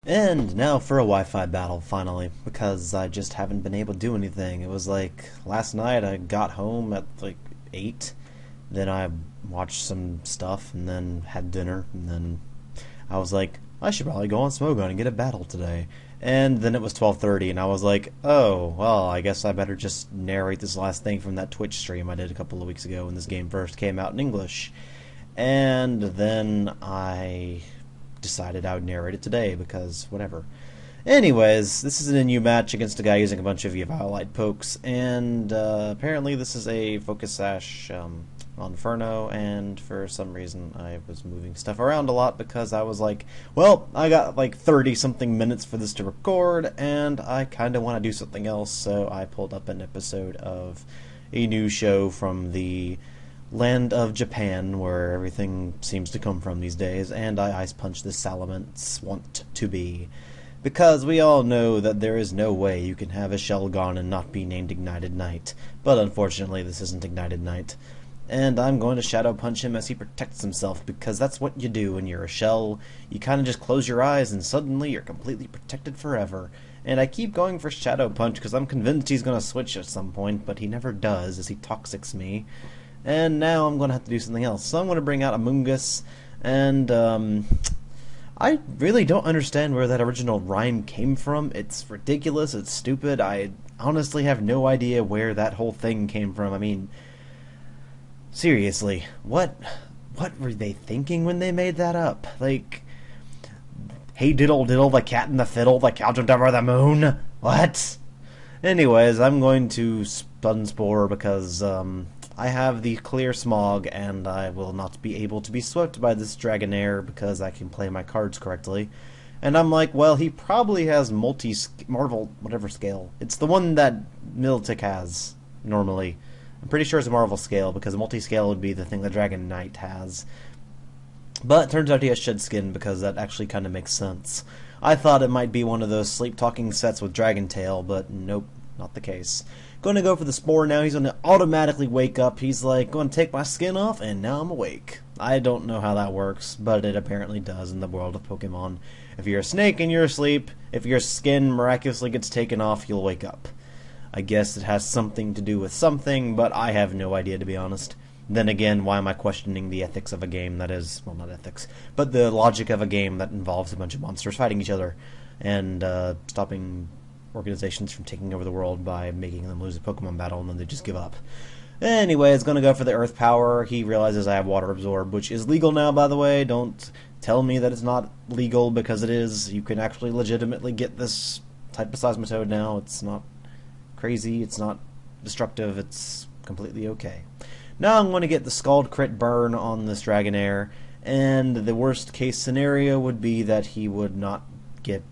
And now for a Wi-Fi battle, finally, because I just haven't been able to do anything. It was like, last night I got home at like 8, then I watched some stuff, and then had dinner, and then I was like, I should probably go on Smogon and get a battle today. And then it was 12:30, and I was like, oh, well, I guess I better just narrate this last thing from that Twitch stream I did a couple of weeks ago when this game first came out in English. And then I decided I would narrate it today because whatever. Anyways, this is a new match against a guy using a bunch of Evilite pokes, and apparently this is a Focus Sash on Inferno, and for some reason I was moving stuff around a lot because I was like, well, I got like 30-something minutes for this to record, and I kind of want to do something else, so I pulled up an episode of a new show from the land of Japan, where everything seems to come from these days, and I ice punch this Salamence want to be. Because we all know that there is no way you can have a shell gone and not be named Ignited Knight. But unfortunately, this isn't Ignited Knight. And I'm going to Shadow Punch him as he protects himself, because that's what you do when you're a shell. You kind of just close your eyes, and suddenly you're completely protected forever. And I keep going for Shadow Punch, because I'm convinced he's going to switch at some point, but he never does, as he toxics me. And now I'm going to have to do something else. So I'm going to bring out Amoongus, and I really don't understand where that original rhyme came from. It's ridiculous, it's stupid. I honestly have no idea where that whole thing came from. I mean, seriously, what were they thinking when they made that up? Like, hey diddle diddle, the cat and the fiddle, the cow jumped over the moon? What? Anyways, I'm going to Stun Spore because I have the clear smog, and I will not be able to be swept by this Dragonair because I can play my cards correctly. And I'm like, well, he probably has Marvel, whatever scale. It's the one that Miltic has, normally. I'm pretty sure it's a Marvel scale, because multi-scale would be the thing that Dragon Knight has. But it turns out he has Shed Skin, because that actually kind of makes sense. I thought it might be one of those sleep-talking sets with Dragon Tail, but nope, not the case. Going to go for the Spore now. He's going to automatically wake up. He's like, going to take my skin off, and now I'm awake. I don't know how that works, but it apparently does in the world of Pokemon. If you're a snake and you're asleep, if your skin miraculously gets taken off, you'll wake up. I guess it has something to do with something, but I have no idea, to be honest. Then again, why am I questioning the ethics of a game that is, well, not ethics, but the logic of a game that involves a bunch of monsters fighting each other and stopping organizations from taking over the world by making them lose a Pokemon battle and then they just give up. Anyway, it's going to go for the Earth Power. He realizes I have Water Absorb, which is legal now, by the way. Don't tell me that it's not legal, because it is. You can actually legitimately get this type of Seismitoad now. It's not crazy, it's not destructive, it's completely okay. Now I'm going to get the Scald Crit Burn on this Dragonair, and the worst case scenario would be that he would not get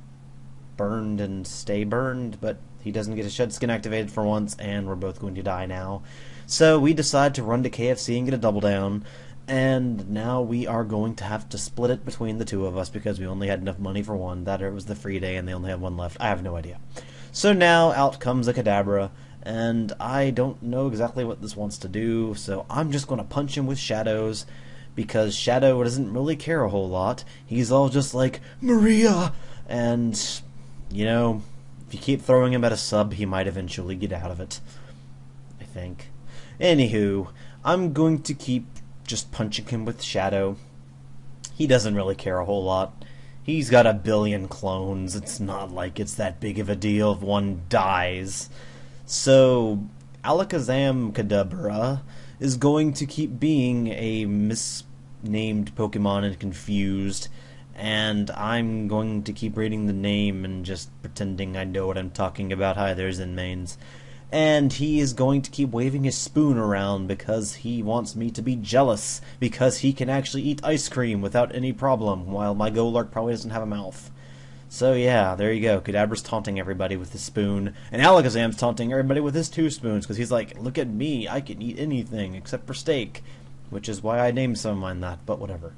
burned and stay burned, but he doesn't get his Shed Skin activated for once, and we're both going to die now. So we decide to run to KFC and get a double down, and now we are going to have to split it between the two of us because we only had enough money for one. That it was the free day and they only have one left. I have no idea. So now out comes a Kadabra, and I don't know exactly what this wants to do, so I'm just going to punch him with Shadows, because Shadow doesn't really care a whole lot. He's all just like, Maria! And, you know, if you keep throwing him at a sub, he might eventually get out of it. I think. Anywho, I'm going to keep just punching him with Shadow. He doesn't really care a whole lot. He's got a billion clones. It's not like it's that big of a deal if one dies. So, Alakazam Kadabra is going to keep being a misnamed Pokemon and confused, and I'm going to keep reading the name and just pretending I know what I'm talking about. Hi there, Zenmains. And he is going to keep waving his spoon around because he wants me to be jealous, because he can actually eat ice cream without any problem, while my Golurk probably doesn't have a mouth. So yeah, there you go. Kadabra's taunting everybody with his spoon, and Alakazam's taunting everybody with his 2 spoons, because he's like, look at me, I can eat anything except for steak, which is why I named some of mine that, but whatever.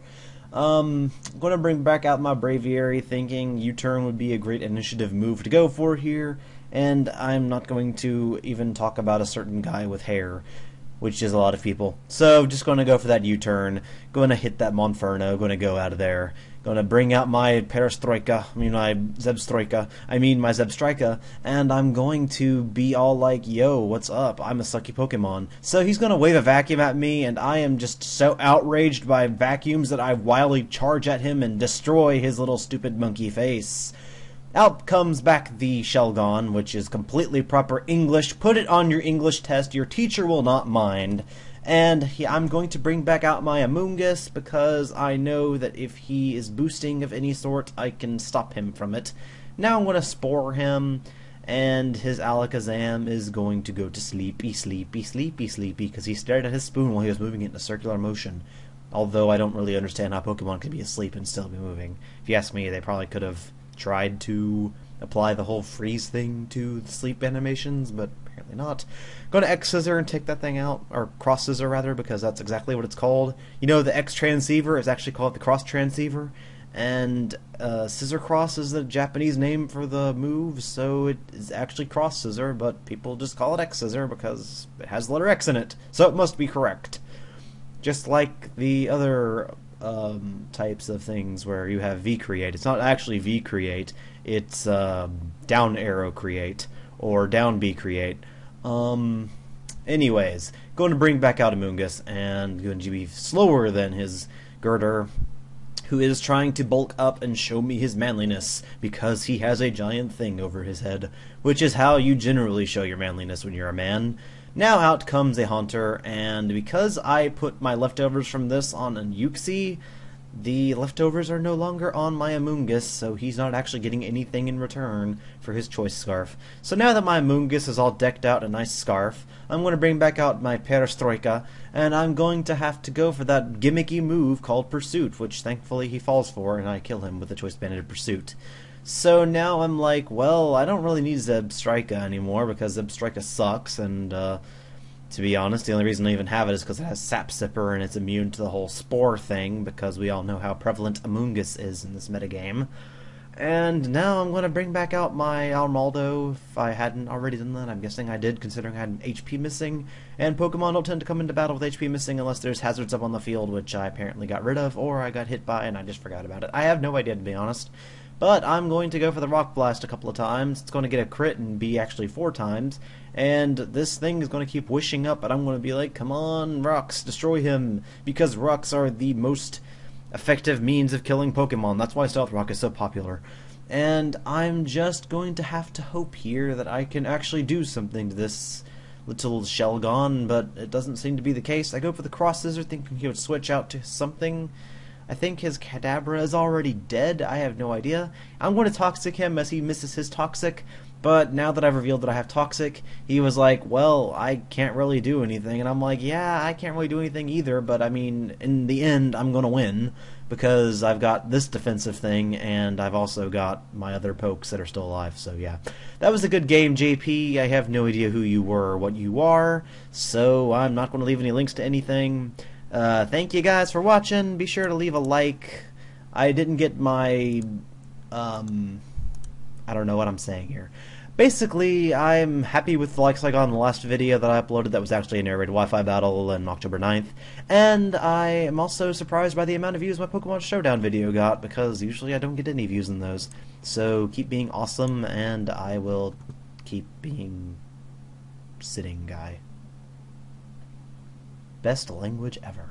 I'm going to bring back out my Braviary, thinking U-turn would be a great initiative move to go for here, and I'm not going to even talk about a certain guy with hair, which is a lot of people. So just going to go for that U-turn, going to hit that Monferno, going to go out of there, Gonna bring out my Perestroika, my Zebstrika, and I'm going to be all like, yo, what's up? I'm a sucky Pokemon. So he's gonna wave a vacuum at me, and I am just so outraged by vacuums that I wildly charge at him and destroy his little stupid monkey face. Out comes back the Shelgon, which is completely proper English. Put it on your English test, your teacher will not mind. And I'm going to bring back out my Amoonguss because I know that if he is boosting of any sort, I can stop him from it. Now I'm going to Spore him, and his Alakazam is going to go to sleepy because he stared at his spoon while he was moving it in a circular motion. Although I don't really understand how Pokemon can be asleep and still be moving. If you ask me, they probably could have tried to apply the whole freeze thing to the sleep animations, but apparently not. Go to X-Scissor and take that thing out, or Cross-Scissor rather, because that's exactly what it's called. You know, the X-Transceiver is actually called the Cross-Transceiver, and Scissor Cross is the Japanese name for the move, so it is actually Cross-Scissor, but people just call it X-Scissor because it has the letter X in it, so it must be correct. Just like the other types of things where you have V-Create. It's not actually V-Create, it's down arrow create, or down B create. Anyways, going to bring back out Amoonguss, and going to be slower than his girder, who is trying to bulk up and show me his manliness, because he has a giant thing over his head, which is how you generally show your manliness when you're a man. Now out comes a Haunter, and because I put my leftovers from this on a Uxie, the leftovers are no longer on my Amoonguss, so he's not actually getting anything in return for his choice scarf. So now that my Amoonguss is all decked out in a nice scarf, I'm going to bring back out my Perestroika, and I'm going to have to go for that gimmicky move called Pursuit, which thankfully he falls for, and I kill him with the Choice Banded Pursuit. So now I'm like, well, I don't really need Zebstrika anymore, because Zebstrika sucks, and to be honest, the only reason I even have it is because it has Sap Sipper and it's immune to the whole Spore thing, because we all know how prevalent Amoonguss is in this metagame. And now I'm going to bring back out my Armaldo, if I hadn't already done that. I'm guessing I did, considering I had HP missing. And Pokemon don't tend to come into battle with HP missing unless there's hazards up on the field, which I apparently got rid of, or I got hit by and I just forgot about it. I have no idea, to be honest. But I'm going to go for the Rock Blast a couple of times. It's going to get a crit and be actually 4 times. And this thing is going to keep wishing up, but I'm going to be like, come on, rocks, destroy him. Because rocks are the most effective means of killing Pokemon. That's why Stealth Rock is so popular. And I'm just going to have to hope here that I can actually do something to this little Shelgon, but it doesn't seem to be the case. I go for the Cross-Scissor, thinking he would switch out to something. I think his Kadabra is already dead. I have no idea. I'm going to Toxic him as he misses his Toxic, but now that I've revealed that I have Toxic, he was like, well, I can't really do anything. And I'm like, yeah, I can't really do anything either, but I mean, in the end, I'm going to win, because I've got this defensive thing, and I've also got my other pokes that are still alive, so yeah. That was a good game, JP. I have no idea who you were or what you are, so I'm not going to leave any links to anything. Thank you guys for watching. Be sure to leave a like. I didn't get my, I don't know what I'm saying here. Basically, I'm happy with the likes I got on the last video that I uploaded that was actually a narrated Wi-Fi battle on October 9th. And I am also surprised by the amount of views my Pokemon Showdown video got, because usually I don't get any views in those. So keep being awesome, and I will keep being sitting guy. Best language ever.